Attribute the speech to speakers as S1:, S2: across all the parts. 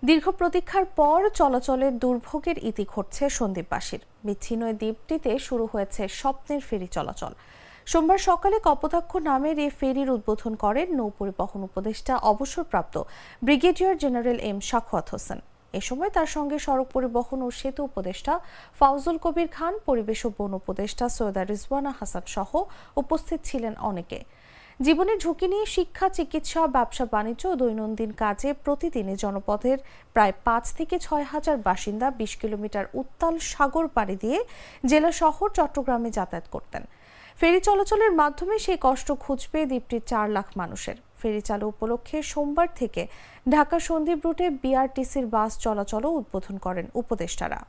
S1: দীর্ঘ প্রতীক্ষার পর চলাচলের দুর্ভোগের ইতি ঘটছে সন্দ্বীপবাসীর। বিচ্ছিন্ন এই দ্বীপটিতে শুরু হয়েছে স্বপ্নের ফেরি চলাচল। সোমবার সকালে কপোতাক্ষ নামের এই ফেরির উদ্বোধন করেন নৌপরিবহন উপদেষ্টা অবসরপ্রাপ্ত brigadier general M Sakhawat Hossain. এ সময় তার সঙ্গে সড়ক পরিবহন ও সেতু উপদেষ্টা ফাউজুল কবির খান, পরিবেশ ও বন উপদেষ্টা সৈয়দা রিজওয়ানা হাসান সহ উপস্থিত ছিলেন অনেকে। জীবনের ঝুঁকি নিয়ে শিক্ষা, চিকিৎসা, ব্যবসা বাণিজ্য ও দৈনন্দিন কাজে প্রতিদিনে জনপদের প্রায় ৫ থেকে ৬ হাজার বাসিন্দা ২০ কিলোমিটার উত্তাল সাগর পাড়ি দিয়ে জেলা শহর চট্টগ্রামে যাতায়াত করতেন। ফেরি চলাচলের মাধ্যমে সেই কষ্ট ঘুচবে দ্বীপটির ৪ লাখ মানুষের। ফেরি চালু উপলক্ষে সোমবার থেকে ঢাকা সন্দ্বীপ রুটে বিআরটিসির বাস চলাচলও উদ্বোধন করেন উপদেষ্টারা।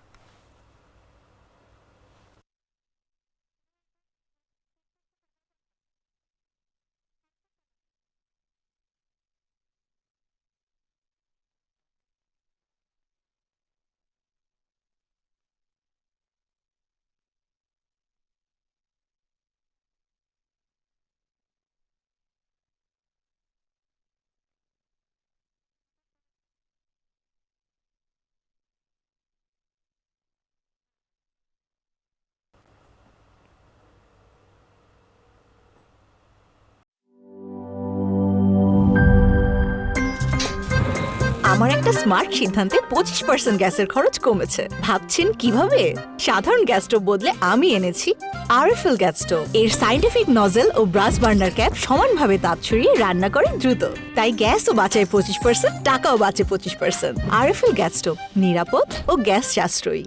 S2: আমার একটা স্মার্ট সিদ্ধান্তে 25% গ্যাসের খরচ কমেছে। ভাবছেন কিভাবে? সাধারণ গ্যাস স্টোভ বদলে আমি এনেছি আরএফএল গ্যাস স্টোভ। এর সাইন্টিফিক নজল ও ব্রাস বার্নার ক্যাপ সমানভাবে তাপ ছড়িয়ে রান্না করে দ্রুত। তাই গ্যাসও বাঁচায় 25%, টাকাও বাঁচে 25%। আরএফএল গ্যাস স্টোভ, নিরাপদ ও গ্যাস সাশ্রয়ী।